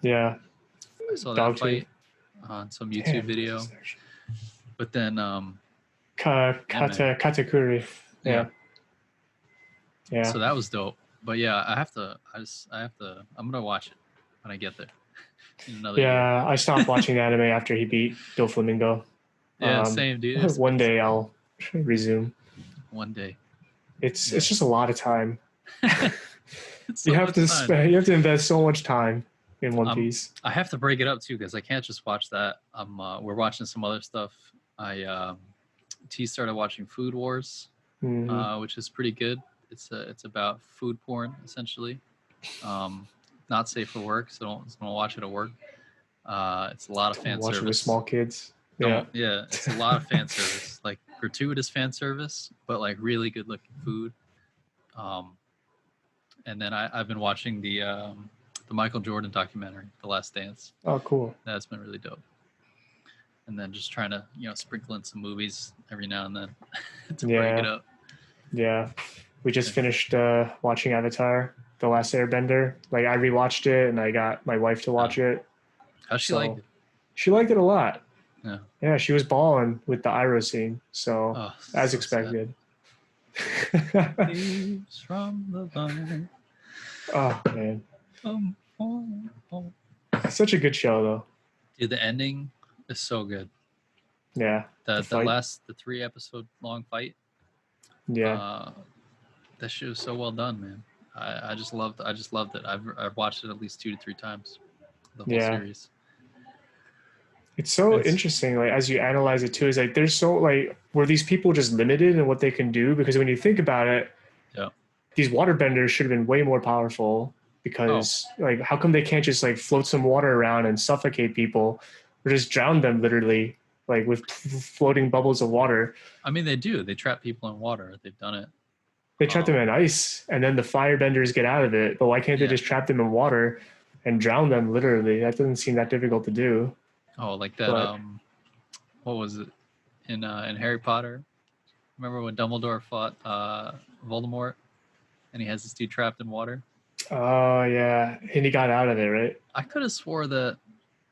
Yeah. I saw that fight on some YouTube video. But then Katakuri. Yeah. So that was dope. But yeah, I'm gonna watch it when I get there. Year. I stopped watching anime after he beat Doflamingo. Yeah, same dude. One day I'll resume. One day. It's just a lot of time. You have to invest so much time in One Piece. I have to break it up too because I can't just watch that. We're watching some other stuff. T started watching Food Wars, which is pretty good. It's about food porn essentially. Not safe for work, so don't watch it at work. It's a lot of fan service. Watch it with small kids. Yeah, it's a lot of fan service, like gratuitous fan service, but like really good looking food. And then I've been watching the Michael Jordan documentary, The Last Dance. Oh, cool. That's been really dope. And then just trying to sprinkle in some movies every now and then to break it up. Yeah, we just finished watching Avatar: The Last Airbender. Like I rewatched it, and I got my wife to watch it. How she liked it? She liked it a lot. Yeah. Yeah, she was balling with the Iroh scene. So as expected. From the line. Oh man. It's such a good show though. Dude, the ending is so good. Yeah. The 3 episode long fight. Yeah. That shit was so well done, man. I just loved it. I've watched it at least 2 to 3 times. The whole series. It's so interesting, like as you analyze it too, is like there's so like were these people just limited in what they can do? Because when you think about it, these waterbenders should have been way more powerful because like how come they can't just like float some water around and suffocate people or just drown them literally like with floating bubbles of water? I mean they do. They trap people in water. They've done it. They trap them in ice and then the firebenders get out of it. But why can't they just trap them in water and drown them literally? That doesn't seem that difficult to do. Oh, like that. What was it in Harry Potter? Remember when Dumbledore fought Voldemort? and he has this dude trapped in water. Oh yeah, and he got out of it, right? I could have swore that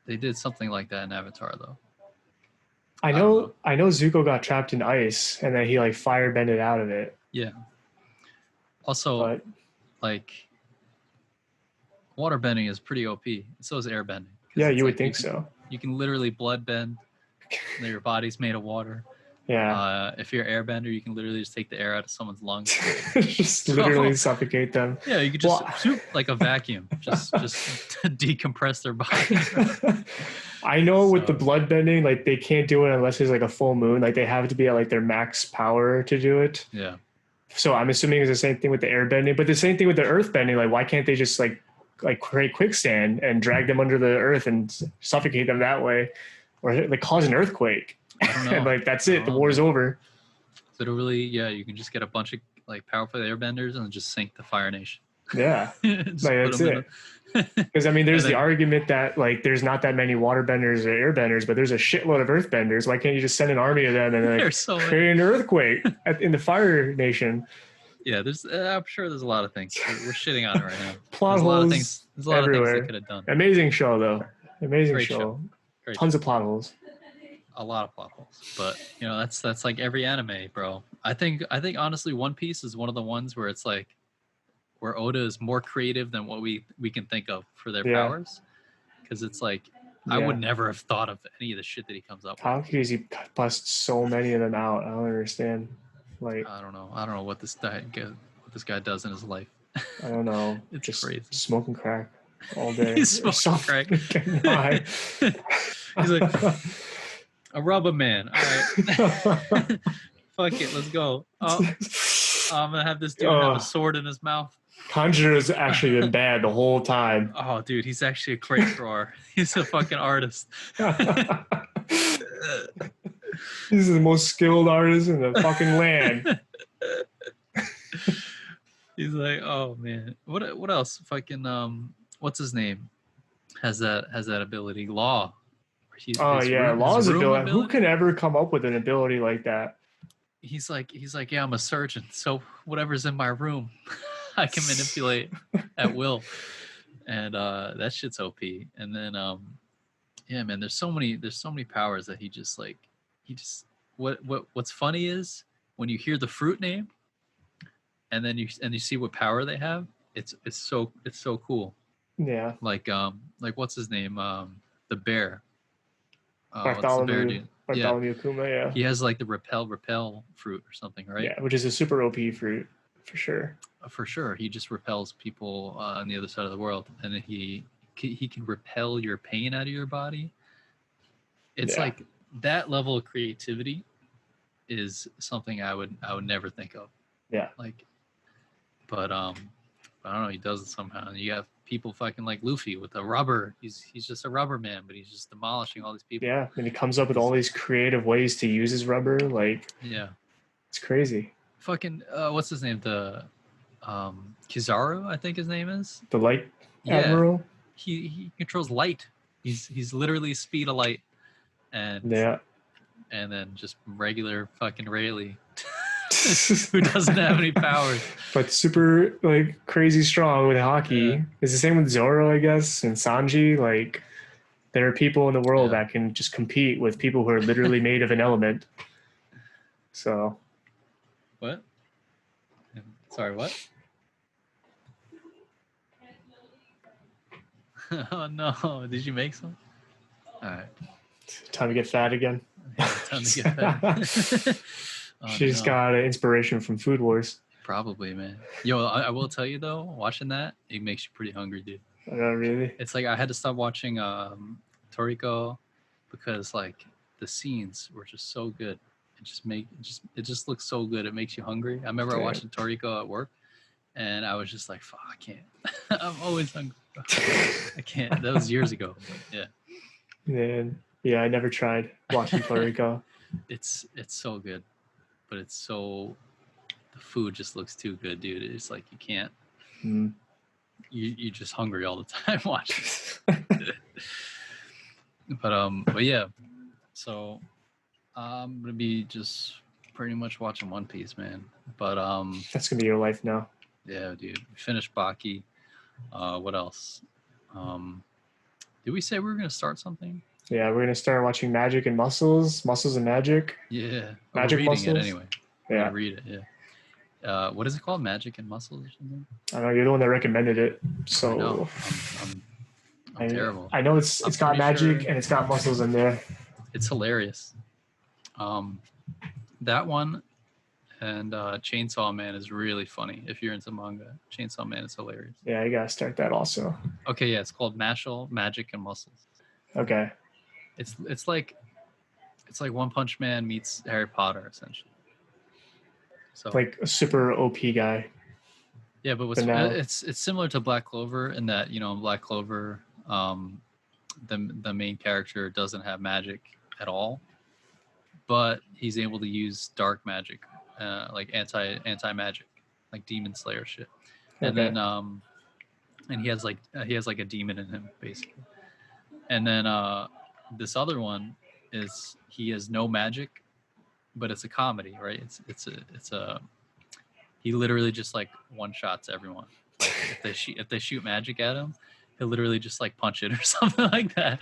they did something like that in Avatar, though. I I don't know. know Zuko got trapped in ice and then he like firebended out of it. Yeah. Also, But like, waterbending is pretty OP. So is airbending. yeah, It's you would like think so. You can literally blood bend. Your body's made of water. Yeah. If you're an airbender, you can literally just take the air out of someone's lungs. Just literally suffocate them. Yeah, you could just shoot like a vacuum, just decompress their body. I know with the blood bending, like they can't do it unless there's like a full moon. Like they have to be at like their max power to do it. Yeah. So I'm assuming it's the same thing with the air bending, but the same thing with the earth bending. Like why can't they just like create quicksand and drag them under the earth and suffocate them that way, or like cause an earthquake? I don't know. And like that's it. The war's over. Literally, yeah, you can just get a bunch of like powerful airbenders and just sink the Fire Nation. Yeah, like that's it. Because I mean, there's the argument that like there's not that many waterbenders or airbenders, but there's a shitload of earthbenders. Why can't you just send an army of them and like create an earthquake in the Fire Nation? Yeah, I'm sure there's a lot of things. We're shitting on it right now. Plot there's holes. A lot of things, there's a lot everywhere. of things they could have done. Amazing show though. Amazing Great show. Great Tons show. of plot holes. A lot of plot holes, but you know that's like every anime, bro. I think honestly, One Piece is one of the ones where it's like where Oda is more creative than what we can think of for their powers, because it's like I would never have thought of any of the shit that he comes up with. How could he bust so many of them out? I don't understand. Like I don't know what this guy does in his life. I don't know. It's just crazy. Smoking crack all day. He's smoking crack. He's like a rubber man. All right. Fuck it, let's go. Oh, I'm gonna have this dude have a sword in his mouth. Conjure's actually been bad the whole time. Oh, dude, he's actually a great drawer. He's a fucking artist. He's the most skilled artist in the fucking land. He's like, oh man, what else? Fucking what's his name? Has that ability? Law. Law's ability. Who can ever come up with an ability like that? He's like, yeah, I'm a surgeon, so whatever's in my room, I can manipulate at will, and that shit's OP. And then, yeah, man, there's so many powers that he just what's funny is when you hear the fruit name, and then you see what power they have, it's so cool. Yeah. Like what's his name? The bear. Bartholomew Kuma, yeah. He has like the repel fruit or something, right? Yeah, which is a super OP fruit for sure. For sure, he just repels people on the other side of the world, and then he can repel your pain out of your body. It's like that level of creativity is something I would never think of. Yeah. Like, but I don't know. He does it somehow. And you have people fucking like Luffy with a rubber. He's just a rubber man, but he's just demolishing all these people. Yeah, and he comes up with all these creative ways to use his rubber. Like, yeah, it's crazy. Fucking what's his name? The Kizaru, I think his name is. The Light Admiral. He controls light. He's literally speed of light, and then just regular fucking Rayleigh. Who doesn't have any powers, but super like crazy strong with hockey. Yeah. It's the same with Zoro, I guess, and Sanji. Like, there are people in the world that can just compete with people who are literally made of an element. So, what? Sorry, what? Oh no! Did you make some? All right. Time to get fat again. Yeah, time to get fat. She's got inspiration from Food Wars. Probably, man. Yo, I will tell you though, watching that, it makes you pretty hungry, dude. Oh, really? It's like I had to stop watching Toriko because like the scenes were just so good. It just looks so good. It makes you hungry. I remember watching Toriko at work, and I was just like, "Fuck, I can't. I'm always hungry. I can't." That was years ago. But yeah. Yeah, I never tried watching Toriko. It's so good. But the food just looks too good, dude. It's like you can't. You're just hungry all the time watching. But yeah. So I'm gonna be just pretty much watching One Piece, man. But that's gonna be your life now. Yeah, dude. We finished Baki. What else? Did we say we were gonna start something? Yeah, we're gonna start watching Magic and Muscles, Muscles and Magic, Yeah. Oh, we're Magic reading it Muscles. anyway. We're Yeah, gonna read it. Yeah. What is it called? Magic and Muscles or something? I know you're the one that recommended it, I know. so I'm terrible. I know it's I'm got pretty magic sure and it's got muscles in there. it's hilarious. That one and Chainsaw Man is really funny. If you're into manga, Chainsaw Man is hilarious. Yeah, you gotta start that also. Okay, yeah, it's called Mashal, Magic and Muscles. Okay. It's like One Punch Man meets Harry Potter essentially. So Like a super OP guy. yeah, but it's similar to Black Clover in that Black Clover, the main character doesn't have magic at all, but he's able to use dark magic, like anti magic, like demon slayer shit, and Okay. then and he has like a demon in him basically, and then this other one is he has no magic, but it's a comedy, right? It's a he literally just like one shots everyone. Like if they shoot magic at him, he'll literally just like punch it or something like that.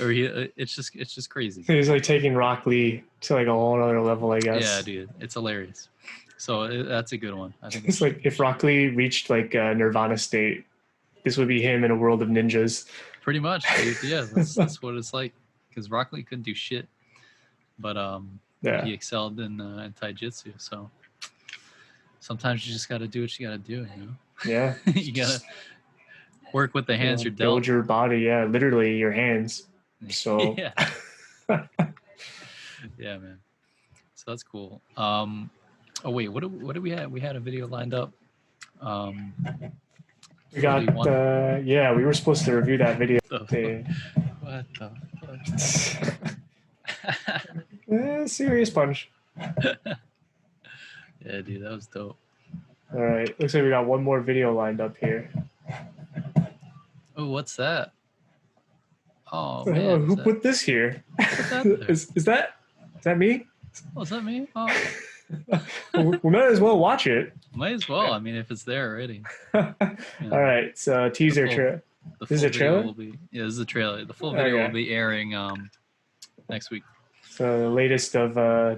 or it's just crazy. He's like taking Rock Lee to like a whole other level, I guess. Yeah, dude, it's hilarious. So that's a good one. I think it's like if Rock Lee reached like a Nirvana state, this would be him in a world of ninjas. Pretty much, dude. Yeah, that's what it's like. Because Rock Lee couldn't do shit, but he excelled in taijutsu. So sometimes you just got to do what you got to do, you know? Yeah. You got to work with the hands you're dealt. Build your body, yeah, literally your hands. So yeah. Yeah, man. So that's cool. Oh wait, what do we have? We had a video lined up. We got we were supposed to review that video. What the fuck? Serious punch. Yeah, dude, that was dope. All right, looks like we got one more video lined up here. Oh, what's that? Oh man, who put this here? Is that me? Oh, is that me? Oh. We might as well watch it. Might as well. I mean, if it's there already. Yeah. All right, so teaser trailer. This is a trailer? This is a trailer. The full video will be airing next week. So the latest of the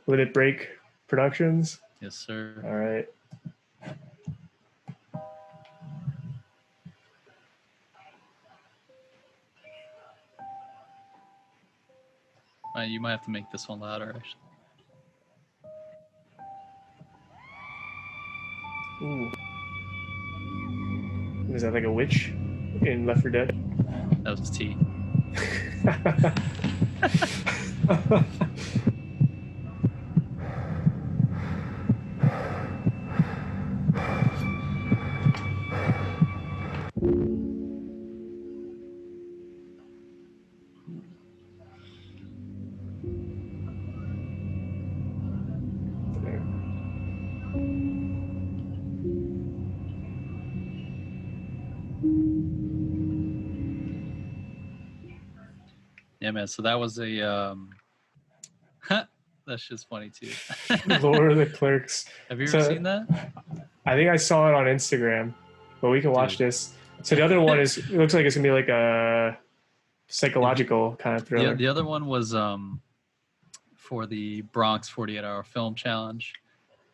Limit Break Productions. Yes, sir. All right. You might have to make this one louder, actually. Ooh. Is that like a witch in Left 4 Dead? That was T. Yeah, man. So that was a that's just funny too. Lord of the Clerks. Have you ever seen that? I think I saw it on Instagram, but we can watch this. So the other one it looks like it's gonna be like a psychological kind of thriller. The other one was for the Bronx 48-hour film challenge,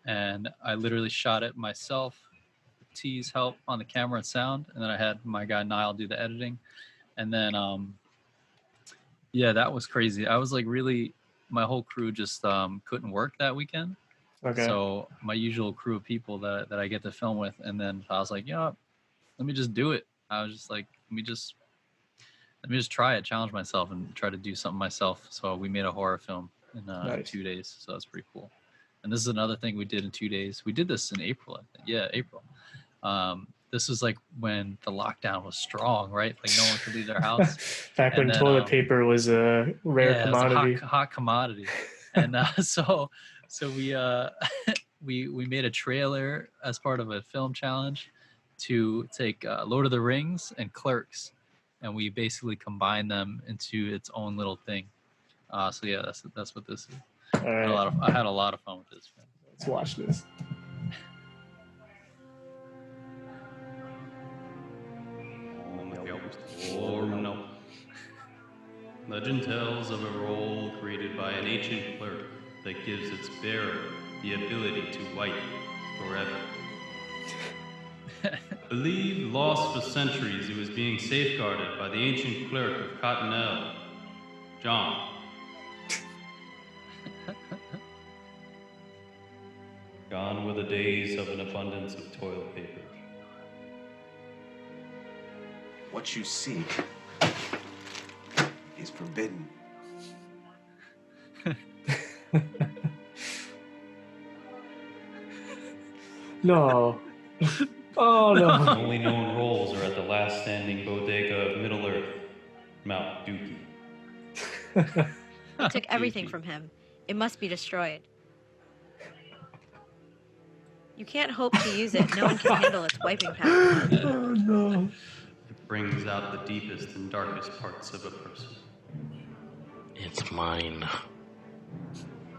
and I literally shot it myself. T's help on the camera and sound, and then I had my guy Niall do the editing, and then yeah, that was crazy. I was like my whole crew just couldn't work that weekend. Okay. So my usual crew of people that I get to film with, and then I was like, let me just do it. I was just like, let me just try it, challenge myself, and try to do something myself. So we made a horror film in Nice. 2 days. So that's pretty cool. And this is another thing we did in 2 days. We did this in April, I think. Yeah, April. This was like when the lockdown was strong, right? Like no one could leave their house. Back when toilet paper was a rare commodity. It was a hot commodity. And so we we made a trailer as part of a film challenge to take Lord of the Rings and Clerks, and we basically combined them into its own little thing. So yeah, that's what this is. All right. I had a lot of fun with this. Man. Let's watch this. Or no. Legend tells of a role created by an ancient clerk that gives its bearer the ability to wipe forever. Believed lost for centuries, it was being safeguarded by the ancient clerk of Cottonelle, John. Gone were the days of an abundance of toilet paper. What you seek is forbidden. No. Oh no. The only known roles are at the last standing bodega of Middle Earth, Mount Dookie. It took everything from him. It must be destroyed. You can't hope to use it. No one can handle its wiping power. Oh no. It brings out the deepest and darkest parts of a person. It's mine.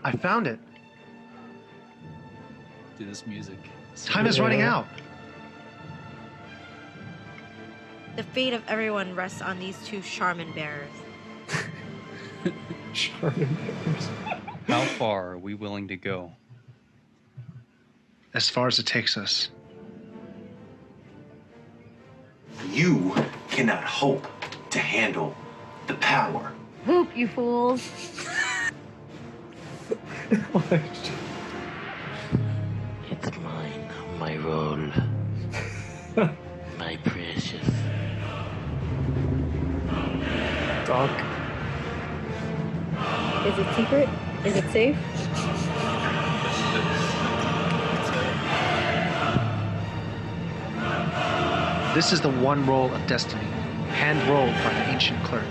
I found it. Dude, this music. Time is running out. The fate of everyone rests on these two Charmin bearers. Charmin bears. How far are we willing to go? As far as it takes us. You cannot hope to handle the power. Whoop, you fools. It's mine. My role. My precious. Doc. Is it secret? Is it safe? This is the one roll of destiny, hand-rolled by the ancient clerk.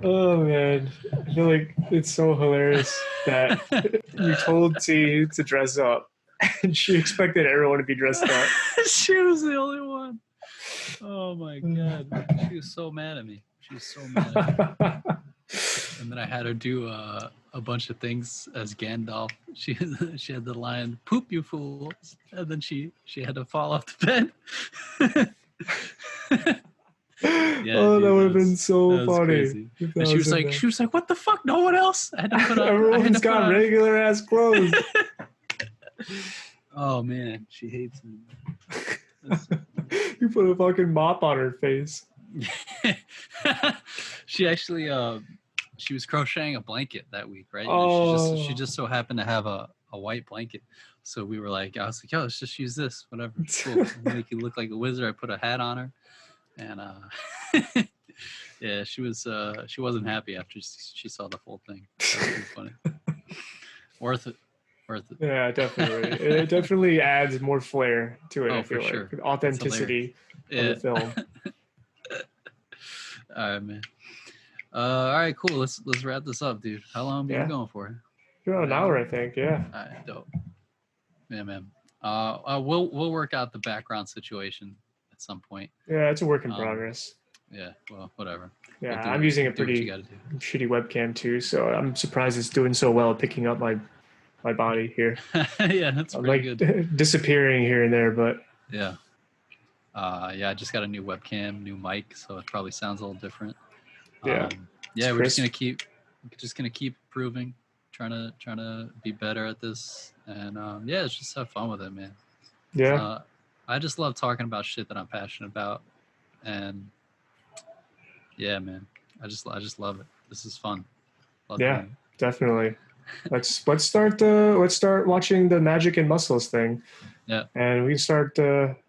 Oh man, I feel like it's so hilarious that you told T to dress up, and she expected everyone to be dressed up. She was the only one. Oh my god, she was so mad at me. She was so mad at me. And then I had her do a bunch of things as Gandalf. She had the line "Poop, you fools," and then she had to fall off the bed. Yeah, oh, dude, that would have been that so was funny. crazy. if that And she was in like, "What the fuck? No one else." I had to put on. there. I had Everyone's to put got on- regular ass clothes. Oh man, she hates me. You put a fucking mop on her face. She actually she was crocheting a blanket that week, right? Oh. She just so happened to have a white blanket. So we were like, I was like, yo, let's just use this, whatever. It's cool. It'll make you look like a wizard. I put a hat on her. And yeah, she wasn't happy after she saw the full thing. That was pretty funny. Worth it. Yeah, definitely. It definitely adds more flair to it. Oh, I feel for like sure. authenticity of the film. All right, man. All right, cool. Let's wrap this up, dude. How long have you been going for? You're an hour, I think. Yeah. All right, dope. Yeah, man. We'll work out the background situation at some point. Yeah, it's a work in progress. Yeah, well, whatever. Yeah, We'll do I'm it. using a Do what you pretty gotta do. shitty webcam too, so I'm surprised it's doing so well at picking up my body here. Yeah, that's I'm pretty like good. disappearing here and there, but Yeah. Yeah, I just got a new webcam, new mic, so it probably sounds a little different. Yeah. Yeah, It's we're just crisp. gonna keep improving, trying to be better at this, and yeah, it's just have fun with it, man. yeah, I just love talking about shit that I'm passionate about, and yeah, man, I just love it. This is fun. Love yeah, doing definitely. Let's start watching the Magic and Muscles thing. Yeah. And we can start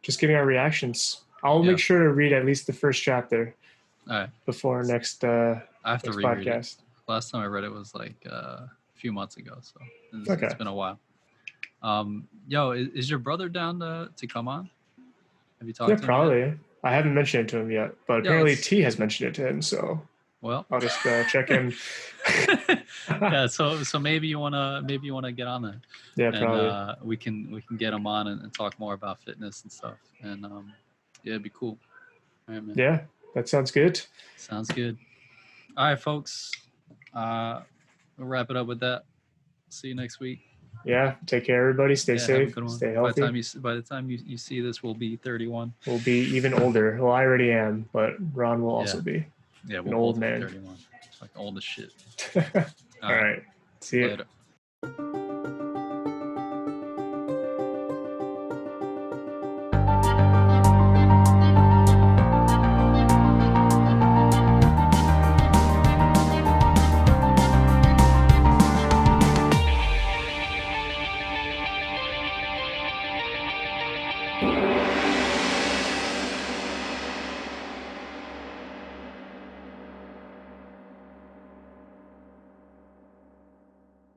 just getting our reactions. I'll Yeah. make sure to read at least the first chapter it. All right, before our next I have to next reread it. podcast. Last time I read it was like a few months ago, so it's Okay. been a while. Yo, is your brother down to come on? Have you talked Yeah, to him yet? probably. I haven't mentioned it to him yet, but Yeah, apparently let's- T has mentioned it to him, so Well, I'll just check in. yeah. So maybe you wanna get on there, Yeah, and probably. we can get him on and talk more about fitness and stuff, and yeah, it'd be cool. All right, man. Yeah, that sounds good. Sounds good. All right, folks. We'll wrap it up with that. See you next week. Yeah, take care, everybody. Stay Yeah, have a safe. good one. Stay By the healthy. time you see this, we'll be 31. We'll be even older. Well, I already am, but Ron will also be. Yeah, An we'll old both be man. 31. It's like old as shit. All right. See you. Later.